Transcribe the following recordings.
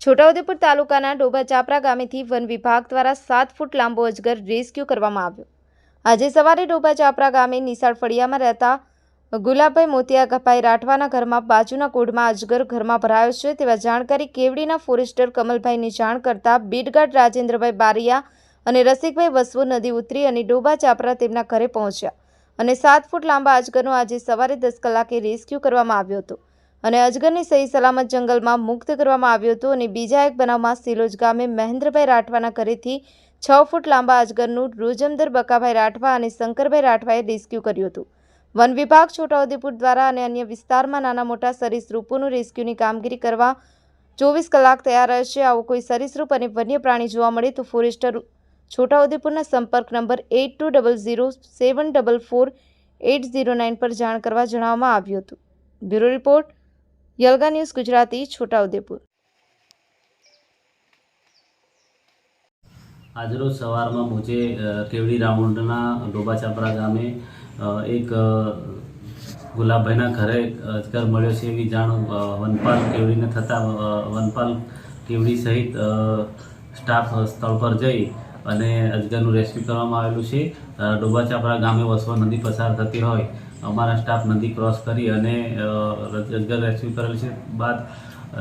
છોટાઉદેપુર તાલુકાના ડોબા ચાપરા ગામેથી વન વિભાગ દ્વારા 7 ફૂટ લાંબો અજગર રેસ્ક્યુ કરવામાં આવ્યો। આજે સવારે ડોબા ચાપરા ગામે નિશાળ ફળિયામાં રહેતા ગુલાબભાઈ મોતિયાભાઈ રાઠવાના ઘરમાં બાજુના કોડમાં અજગર ઘરમાં ભરાયો છે તેવા જાણકારી કેવડીના ફોરેસ્ટર કમલભાઈને જાણ કરતા બીટગાર્ડ રાજેન્દ્રભાઈ બારિયા અને રસિકભાઈ વસવો નદી ઉતરી અને ડોબા ચાપરા તેમના ઘરે પહોંચ્યા અને 7 ફૂટ લાંબા અજગરનો આજે સવારે 10 કલાકે રેસ્ક્યુ કરવામાં આવ્યો હતો અને અજગરને સહી સલામત જંગલમાં મુક્ત કરવામાં આવ્યો હતો। અને બીજા એક બનાવમાં સિલોજ ગામે મહેન્દ્રભાઈ રાઠવાના ઘરેથી 6 ફૂટ લાંબા અજગરનું રોજમદર બકાભાઈ રાઠવા અને શંકરભાઈ રાઠવાએ રેસ્ક્યુ કર્યું હતું। વન વિભાગ છોટાઉદેપુર દ્વારા અને અન્ય વિસ્તારમાં નાના મોટા સરીસૃપોનું રેસ્ક્યુની કામગીરી કરવા 24 કલાક તૈયાર રહેશે। આવો કોઈ સરીસૃપ અને વન્ય પ્રાણી જોવા મળે તો ફોરેસ્ટર છોટાઉદેપુરના સંપર્ક નંબર 8200744809 પર જાણ કરવા જણાવવામાં આવ્યું હતું। બ્યુરો રિપોર્ટ યલગા ન્યૂઝ ગુજરાતી છોટાઉદેપુર। આજરોજ સવારમાં મુજે કેવડી રામુંડના ડોબા ચાપરા ગામે એક ગુલાબભાઈના ઘરે અજગર મળ્યો છે એવી જાણ વનપાલ કેવડીને થતાં વનપાલ કેવડી સહિત સ્ટાફ સ્થળ પર જઈ અને અજગરનું રેસ્ક્યુ કરવામાં આવેલું છે। ડોબા ચાપરા ગામે વસવો નદી પસાર થતી હોય અમારા સ્ટાફ નદી ક્રોસ કરી અને અજગર રેસ્ક્યુ કરેલ છે બાદ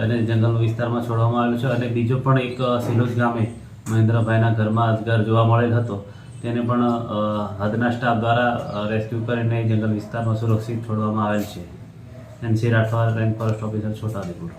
એને જંગલ વિસ્તારમાં છોડવામાં આવેલું છે। અને બીજો પણ એક સિલોજ ગામે મહેન્દ્રભાઈના ઘરમાં અજગર જોવા મળેલ હતો તેને પણ હદના સ્ટાફ દ્વારા રેસ્ક્યુ કરીને જંગલ વિસ્તારમાં સુરક્ષિત છોડવામાં આવેલ છે। NC Rathwa range forest officer Chhota Udepur.